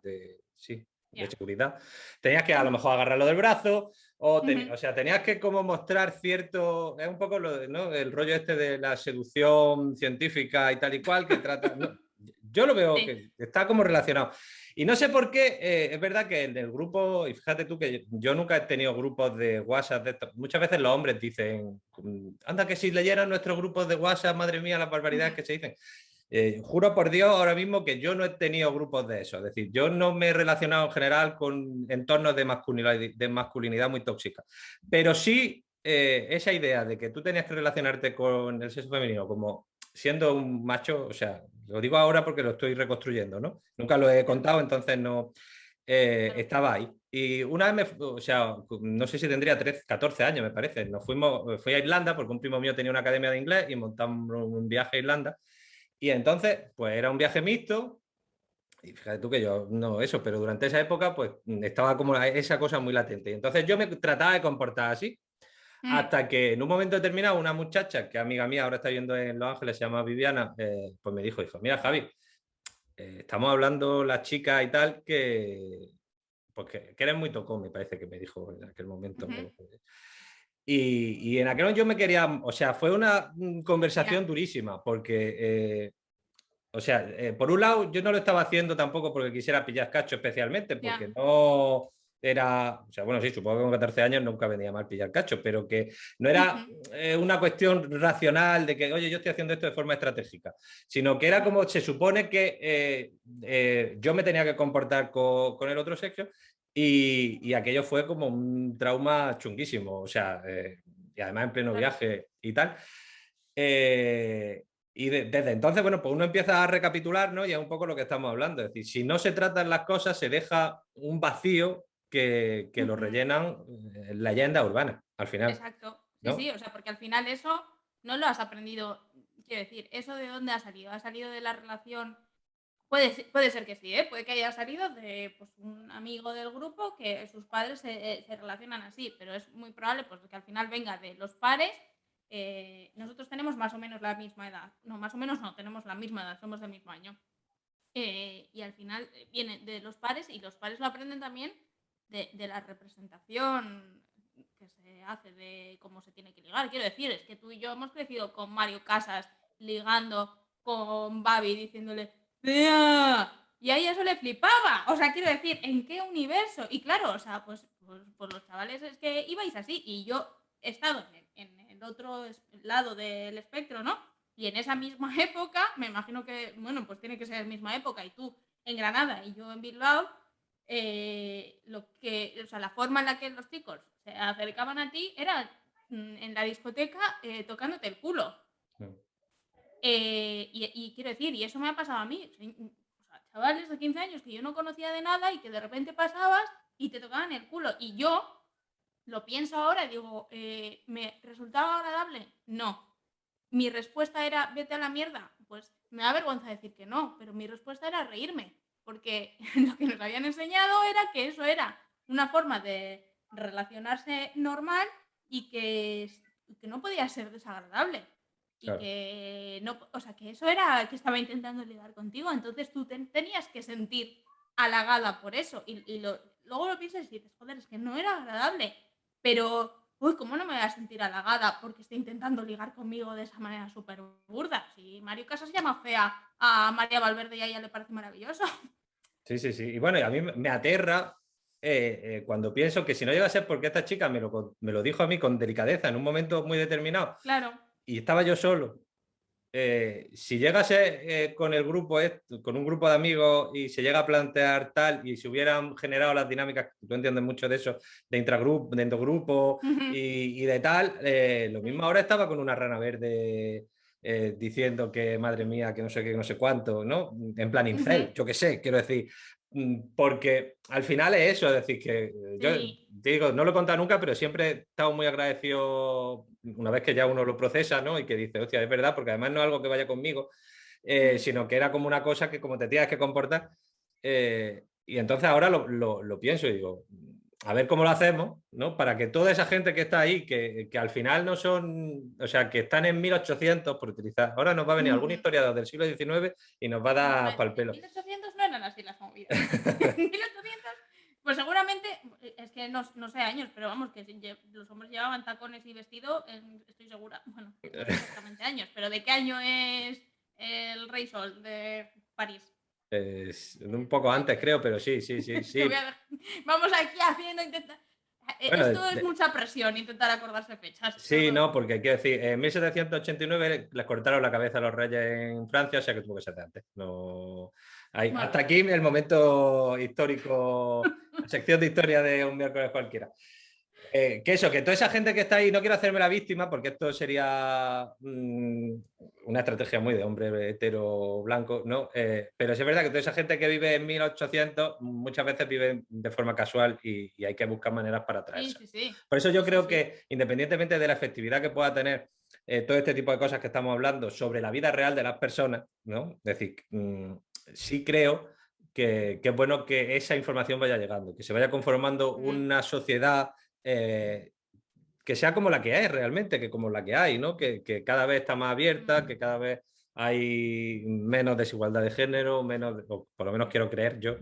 sí, de seguridad, tenías que a lo mejor agarrarlo del brazo, o sea, tenías que como mostrar cierto, es un poco ¿no? El rollo este de la seducción científica y tal y cual, que trata, ¿no? Yo lo veo que está como relacionado. Y no sé por qué, es verdad que en el grupo, y fíjate tú que yo nunca he tenido grupos de WhatsApp de estos. Muchas veces los hombres dicen, anda que si leyeran nuestros grupos de WhatsApp, madre mía, las barbaridades que se dicen. Juro por Dios ahora mismo que yo no he tenido grupos de eso. Es decir, yo no me he relacionado en general con entornos de masculinidad muy tóxica. Pero sí esa idea de que tú tenías que relacionarte con el sexo femenino como siendo un macho, o sea, lo digo ahora porque lo estoy reconstruyendo, ¿no? Nunca lo he contado, entonces no estaba ahí. Y una vez, o sea, no sé si tendría 14 años, me parece. Fui a Irlanda porque un primo mío tenía una academia de inglés y montamos un viaje a Irlanda. Y entonces, pues era un viaje mixto. Y fíjate tú que yo no eso, pero durante esa época, pues estaba como esa cosa muy latente. Y entonces yo me trataba de comportar así. Hasta que en un momento determinado una muchacha, que es amiga mía, ahora está viviendo en Los Ángeles, se llama Viviana, pues me dijo, mira Javi, estamos hablando las chicas y tal, pues que eres muy tocón, me parece que me dijo en aquel momento. Y en aquel momento yo me quería, o sea, fue una conversación durísima, porque, o sea, por un lado yo no lo estaba haciendo tampoco porque quisiera pillar cacho especialmente, porque no era, o sea, bueno, sí, supongo que con 14 años nunca venía mal pillar cacho, pero que no era una cuestión racional de que, oye, yo estoy haciendo esto de forma estratégica, sino que era como se supone que yo me tenía que comportar con el otro sexo y aquello fue como un trauma chunguísimo, o sea, y además en pleno viaje y tal. Y desde entonces, bueno, pues uno empieza a recapitular, ¿no? Y es un poco lo que estamos hablando. Es decir, si no se tratan las cosas, se deja un vacío que lo rellenan leyendas urbanas, al final, Exacto. Sí, ¿no? sí, o sea, porque al final eso no lo has aprendido. Quiero decir, ¿eso de dónde ha salido? ¿Ha salido de la relación? Puede ser que sí, ¿eh? Puede que haya salido de pues, un amigo del grupo que sus padres se relacionan así, pero es muy probable pues, que al final venga de los pares. Nosotros tenemos más o menos la misma edad. No, más o menos no, tenemos la misma edad, somos del mismo año. Y al final viene de los pares y los pares lo aprenden también de la representación que se hace de cómo se tiene que ligar. Quiero decir, es que tú y yo hemos crecido con Mario Casas ligando con Babi diciéndole ¡Vea! Y a ella eso le flipaba. O sea, quiero decir, ¿en qué universo? Y claro, o sea, pues los chavales es que ibais así y yo he estado en el otro lado del espectro, ¿no? Y en esa misma época, me imagino que, bueno, pues tiene que ser la misma época, y tú en Granada y yo en Bilbao, o sea, la forma en la que los chicos se acercaban a ti era en la discoteca tocándote el culo. Y quiero decir, y eso me ha pasado a mí. O sea, chavales de 15 años que yo no conocía de nada y que de repente pasabas y te tocaban el culo. Y yo lo pienso ahora y digo, ¿me resultaba agradable? No. Mi respuesta era, vete a la mierda. Pues me da vergüenza decir que no, pero mi respuesta era reírme, porque lo que nos habían enseñado era que eso era una forma de relacionarse normal y que no podía ser desagradable. Y Claro. que no, o sea, que eso era que estaba intentando ligar contigo, entonces tú tenías que sentir halagada por eso. Luego lo piensas y dices, joder, es que no era agradable, pero uy, ¿cómo no me voy a sentir halagada porque esté intentando ligar conmigo de esa manera súper burda? Si Mario Casas llama fea a María Valverde y a ella le parece maravilloso. Sí, sí, sí. Y bueno, a mí me aterra cuando pienso que si no llega a ser porque esta chica me lo dijo a mí con delicadeza en un momento muy determinado Claro. y estaba yo solo. Si llega a ser con el grupo, con un grupo de amigos y se llega a plantear tal y se hubieran generado las dinámicas, tú entiendes mucho de eso, de intragrupo, de endogrupo y de tal, lo mismo ahora estaba con una rana verde diciendo que madre mía, que no sé qué, no sé cuánto, ¿no? En plan incel, yo qué sé, quiero decir, porque al final es eso, es decir, que yo Sí. digo, no lo he contado nunca, pero siempre he estado muy agradecido una vez que ya uno lo procesa, ¿no? Y que dice, hostia, es verdad, porque además no es algo que vaya conmigo, sino que era como una cosa que como te tienes que comportar. Y entonces ahora lo pienso y digo, a ver cómo lo hacemos, ¿no? Para que toda esa gente que está ahí, que al final no son, o sea, que están en 1800 por utilizar, ahora nos va a venir algún historiador del siglo XIX y nos va a No, dar pal en pelo. 1800 no eran así las movidas. En 1800, pues seguramente, es que no sé años, pero vamos, que los hombres llevaban tacones y vestido, estoy segura, bueno, no sé exactamente años, pero ¿de qué año es el Rey Sol de París? Un poco antes, creo, pero sí, sí, sí, sí. Vamos aquí haciendo, Bueno, esto es mucha presión, intentar acordarse fechas. sí, no, porque quiero decir, en 1789 les cortaron la cabeza a los reyes en Francia, o sea que tuvo que ser de antes. No, Bueno, hasta aquí el momento histórico, sección de historia de un miércoles cualquiera. Que eso, que toda esa gente que está ahí, no quiero hacerme la víctima, porque esto sería una estrategia muy de hombre hetero blanco, ¿no? Pero sí es verdad que toda esa gente que vive en 1800 muchas veces vive de forma casual y hay que buscar maneras para sí, atraerse. sí, sí. Por eso yo Sí, creo sí. que independientemente de la efectividad que pueda tener todo este tipo de cosas que estamos hablando sobre la vida real de las personas, ¿no? Es decir, sí creo que es bueno que esa información vaya llegando, que se vaya conformando una sociedad que sea como la que es realmente, que como la que hay, ¿no? Que cada vez está más abierta, que cada vez hay menos desigualdad de género, menos, o por lo menos quiero creer yo,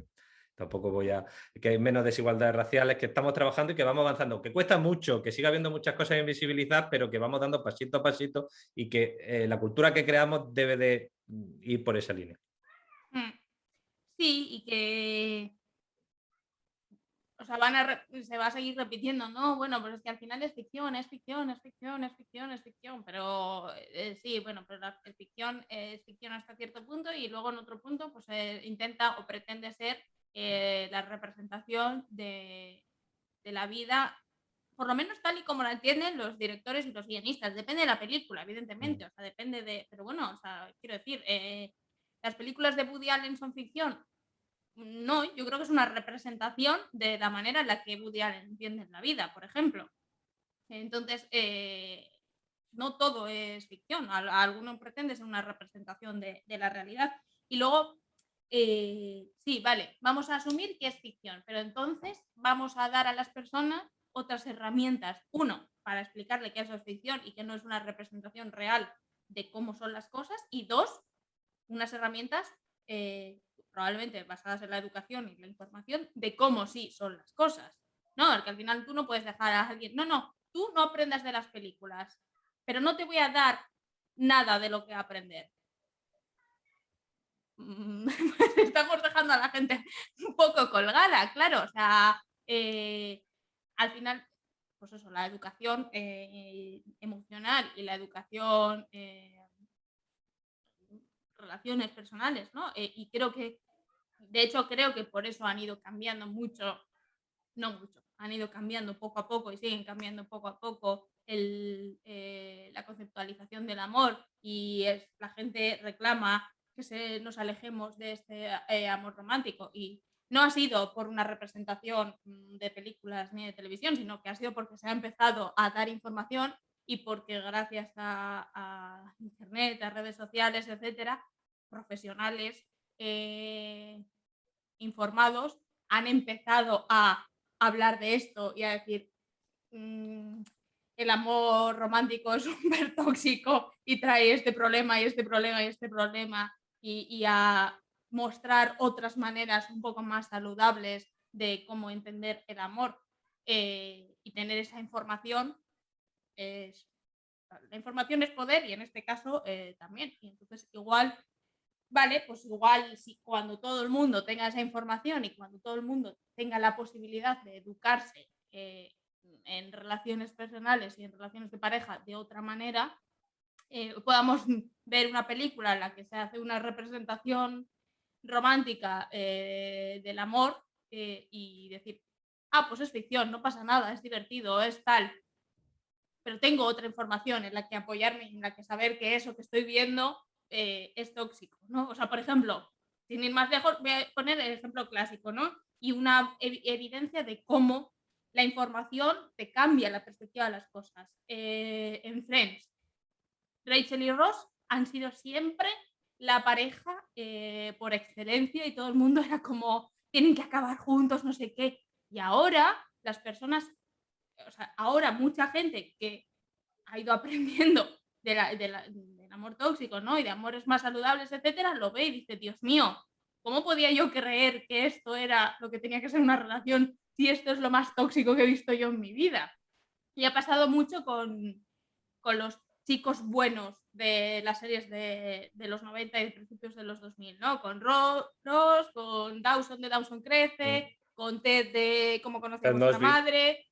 tampoco voy a, que hay menos desigualdades raciales, que estamos trabajando y que vamos avanzando, que cuesta mucho, que siga habiendo muchas cosas invisibilizadas, pero que vamos dando pasito a pasito y que la cultura que creamos debe de ir por esa línea. Sí, y que o sea, se va a seguir repitiendo, ¿no? Bueno, pues es que al final es ficción, es ficción, es ficción, es ficción, es ficción, pero sí, bueno, pero la ficción es ficción hasta cierto punto y luego en otro punto pues intenta o pretende ser la representación de la vida por lo menos tal y como la entienden los directores y los guionistas. Depende de la película, evidentemente, o sea, depende de... Pero bueno, o sea, quiero decir, las películas de Woody Allen son ficción. No, yo creo que es una representación de la manera en la que Woody Allen entiende la vida, por ejemplo. Entonces, no todo es ficción, alguno pretende ser una representación de la realidad. Y luego, sí, vale, vamos a asumir que es ficción, pero entonces vamos a dar a las personas otras herramientas. Uno, para explicarle que eso es ficción y que no es una representación real de cómo son las cosas. Y dos, unas herramientas probablemente basadas en la educación y la información de cómo sí son las cosas. No, porque al final tú no puedes dejar a alguien, no, tú no aprendas de las películas, pero no te voy a dar nada de lo que aprender. Pues estamos dejando a la gente un poco colgada, claro, o sea, al final, pues eso, la educación emocional y la educación relaciones personales, ¿no? Y creo que, de hecho, creo que por eso han ido cambiando mucho, no mucho, han ido cambiando poco a poco y siguen cambiando poco a poco la conceptualización del amor y la gente reclama que nos alejemos de este amor romántico y no ha sido por una representación de películas ni de televisión, sino que ha sido porque se ha empezado a dar información y porque gracias a internet, a redes sociales, etcétera, profesionales informados han empezado a hablar de esto y a decir el amor romántico es súper tóxico y trae este problema y este problema y este problema y a mostrar otras maneras un poco más saludables de cómo entender el amor y tener esa información. La información es poder y en este caso también. Y entonces igual, vale, pues igual si cuando todo el mundo tenga esa información y cuando todo el mundo tenga la posibilidad de educarse en relaciones personales y en relaciones de pareja de otra manera, podamos ver una película en la que se hace una representación romántica del amor y decir, pues es ficción, no pasa nada, es divertido, es tal, pero tengo otra información en la que apoyarme, en la que saber que eso que estoy viendo es tóxico, ¿no? O sea, por ejemplo, sin ir más lejos, voy a poner el ejemplo clásico, ¿no? Y una evidencia de cómo la información te cambia la perspectiva de las cosas. En Friends, Rachel y Ross han sido siempre la pareja por excelencia y todo el mundo era como, tienen que acabar juntos, no sé qué. Y ahora las personas, o sea, ahora mucha gente que ha ido aprendiendo del amor tóxico, ¿no? Y de amores más saludables, etcétera, lo ve y dice, Dios mío, ¿cómo podía yo creer que esto era lo que tenía que ser una relación si esto es lo más tóxico que he visto yo en mi vida? Y ha pasado mucho con los chicos buenos de las series de los 90 y de principios de los 2000, ¿no? Con Ross, con Dawson de Dawson Crece, con Ted de Cómo conocí a vuestra madre,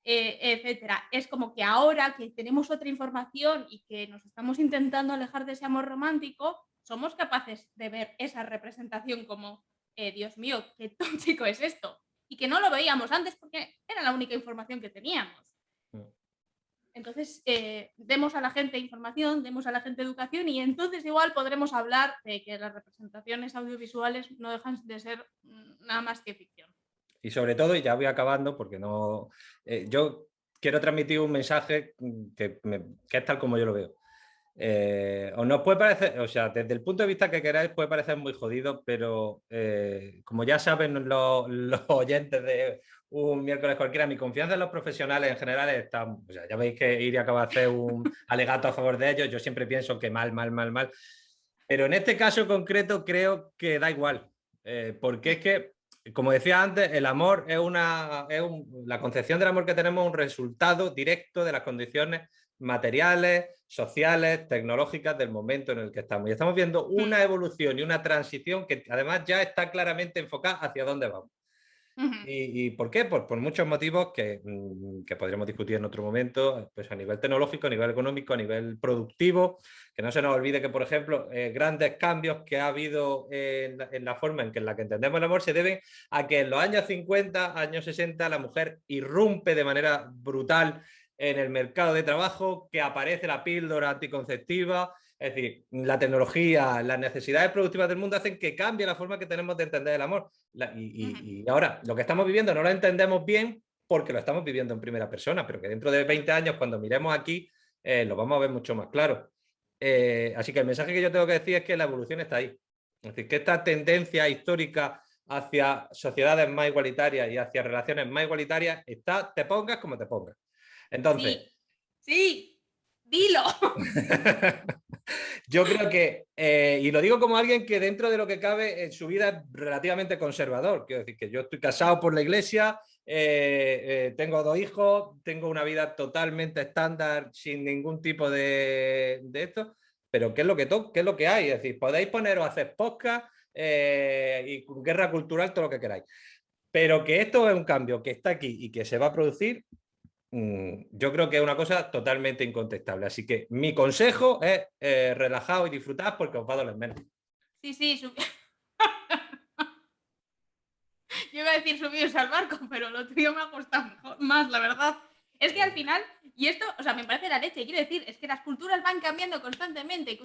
etcétera. Es como que ahora que tenemos otra información y que nos estamos intentando alejar de ese amor romántico, somos capaces de ver esa representación como, Dios mío, qué tóxico es esto. Y que no lo veíamos antes porque era la única información que teníamos. Entonces, demos a la gente información, demos a la gente educación y entonces igual podremos hablar de que las representaciones audiovisuales no dejan de ser nada más que ficción. Y sobre todo, y ya voy acabando porque no... yo quiero transmitir un mensaje que es tal como yo lo veo. Os nos puede parecer, o sea, desde el punto de vista que queráis puede parecer muy jodido, pero como ya saben los oyentes de un miércoles cualquiera, mi confianza en los profesionales en general está, o sea, ya veis que Iria acaba de hacer un alegato a favor de ellos, yo siempre pienso que mal, pero en este caso concreto creo que da igual, porque es que, como decía antes, el amor la concepción del amor que tenemos es un resultado directo de las condiciones materiales, sociales, tecnológicas del momento en el que estamos. Y estamos viendo una evolución y una transición que además ya está claramente enfocada hacia dónde vamos. Ujú. ¿Y por qué? Pues por muchos motivos que podríamos discutir en otro momento, pues a nivel tecnológico, a nivel económico, a nivel productivo. Que no se nos olvide que, por ejemplo, grandes cambios que ha habido en la forma en la que entendemos el amor se deben a que en los años 50, años 60, la mujer irrumpe de manera brutal en el mercado de trabajo, que aparece la píldora anticonceptiva. Es decir, la tecnología, las necesidades productivas del mundo hacen que cambie la forma que tenemos de entender el amor. Y ahora, lo que estamos viviendo no lo entendemos bien porque lo estamos viviendo en primera persona, pero que dentro de 20 años, cuando miremos aquí, lo vamos a ver mucho más claro. Así que el mensaje que yo tengo que decir es que la evolución está ahí. Es decir, que esta tendencia histórica hacia sociedades más igualitarias y hacia relaciones más igualitarias está, te pongas como te pongas. Entonces, Sí, dilo. yo creo que, y lo digo como alguien que dentro de lo que cabe en su vida es relativamente conservador, quiero decir que yo estoy casado por la iglesia, tengo 2 hijos, tengo una vida totalmente estándar sin ningún tipo de esto, pero ¿qué es lo que qué es lo que hay? Es decir, podéis poneros a hacer podcast y guerra cultural, todo lo que queráis, pero que esto es un cambio que está aquí y que se va a producir. Yo creo que es una cosa totalmente incontestable. Así que mi consejo es relajaos y disfrutad porque os va a doler menos. Sí, yo iba a decir subiros al barco, pero lo tuyo me ha costado más, la verdad. Es que al final, y esto, o sea, me parece la leche, quiero decir, es que las culturas van cambiando constantemente,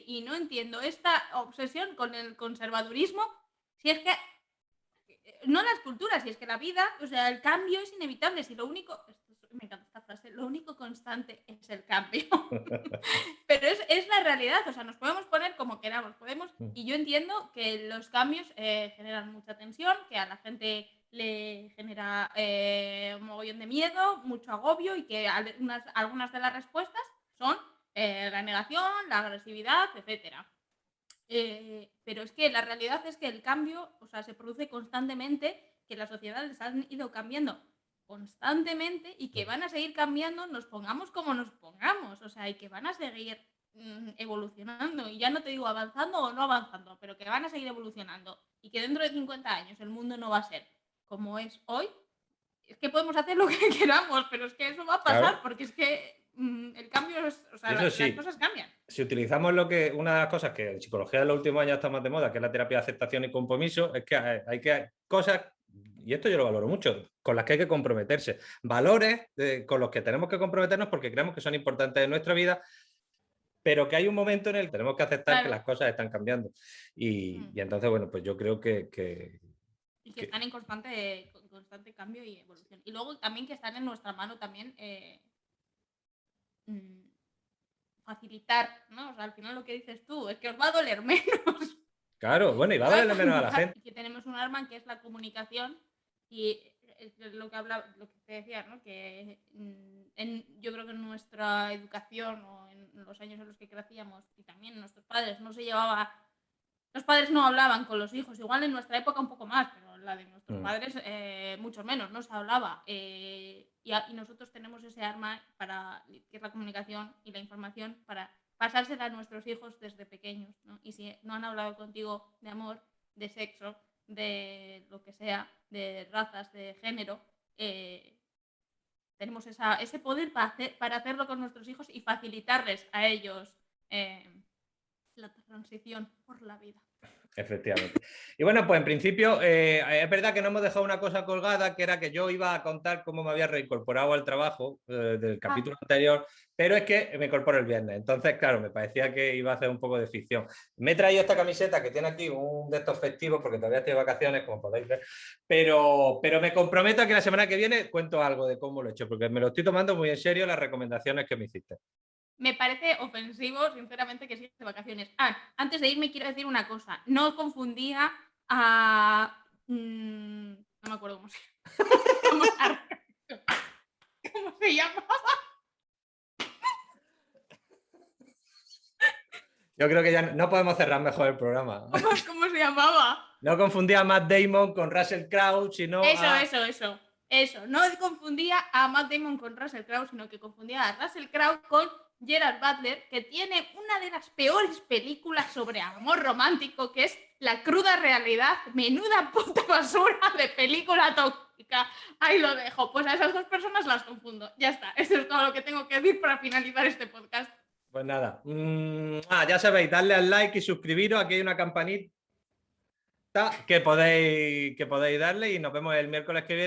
y no entiendo esta obsesión con el conservadurismo, si es que, no las culturas, si es que la vida, o sea, el cambio es inevitable, si lo único, me encanta esta frase, lo único constante es el cambio. Pero es la realidad, o sea, nos podemos poner como queramos, y yo entiendo que los cambios generan mucha tensión, que a la gente le genera un mogollón de miedo, mucho agobio, y que algunas de las respuestas son la negación, la agresividad, etcétera. Pero es que la realidad es que el cambio, o sea, se produce constantemente, que las sociedades han ido cambiando constantemente y que van a seguir cambiando, nos pongamos como nos pongamos, o sea, y que van a seguir evolucionando, y ya no te digo avanzando o no avanzando, pero que van a seguir evolucionando, y que dentro de 50 años el mundo no va a ser como es hoy. Es que podemos hacer lo que queramos, pero es que eso va a pasar, Claro. porque es que el cambio es, o sea, Eso sí, las cosas cambian. si utilizamos una de las cosas que en psicología en los últimos años está más de moda, que es la terapia de aceptación y compromiso, es que hay cosas, y esto yo lo valoro mucho, con las que hay que comprometerse. Valores con los que tenemos que comprometernos porque creemos que son importantes en nuestra vida, pero que hay un momento en el que tenemos que aceptar que las cosas están cambiando. Y entonces, bueno, pues yo creo y que están en constante cambio y evolución. Y luego también que están en nuestra mano también facilitar, ¿no? O sea, al final lo que dices tú es que os va a doler menos. Claro, bueno, y va a dolerle menos a la gente. Y que tenemos un arma que es la comunicación, y es lo que te decía, ¿no? Que yo creo que en nuestra educación o en los años en los que crecíamos, y también nuestros padres, no se llevaba, los padres no hablaban con los hijos, igual en nuestra época un poco más, pero la de nuestros padres mucho menos, no se hablaba. Y nosotros tenemos ese arma que es la comunicación y la información, para pasársela a nuestros hijos desde pequeños, ¿no? Y si no han hablado contigo de amor, de sexo, de lo que sea, de razas, de género, tenemos ese poder para hacerlo con nuestros hijos y facilitarles a ellos la transición por la vida. Efectivamente. Y bueno, pues en principio es verdad que no hemos dejado una cosa colgada, que era que yo iba a contar cómo me había reincorporado al trabajo del capítulo anterior, pero es que me incorporo el viernes. Entonces, claro, me parecía que iba a hacer un poco de ficción. Me he traído esta camiseta que tiene aquí un de estos festivos, porque todavía estoy de vacaciones, como podéis ver, pero me comprometo a que la semana que viene cuento algo de cómo lo he hecho, porque me lo estoy tomando muy en serio las recomendaciones que me hiciste. Me parece ofensivo, sinceramente, que sigas de vacaciones. Antes de irme quiero decir una cosa. No confundía a... no me acuerdo cómo se llamaba. Yo creo que ya no podemos cerrar mejor el programa. ¿Cómo se llamaba? No confundía a Matt Damon con Russell Crowe, sino Eso. Eso, no confundía a Matt Damon con Russell Crowe, sino que confundía a Russell Crowe con Gerard Butler, que tiene una de las peores películas sobre amor romántico, que es La cruda realidad. Menuda puta basura de película tóxica. Ahí lo dejo. Pues a esas dos personas las confundo. Ya está. Eso es todo lo que tengo que decir para finalizar este podcast. Pues nada. Ya sabéis, darle al like y suscribiros. Aquí hay una campanita que podéis darle y nos vemos el miércoles que viene.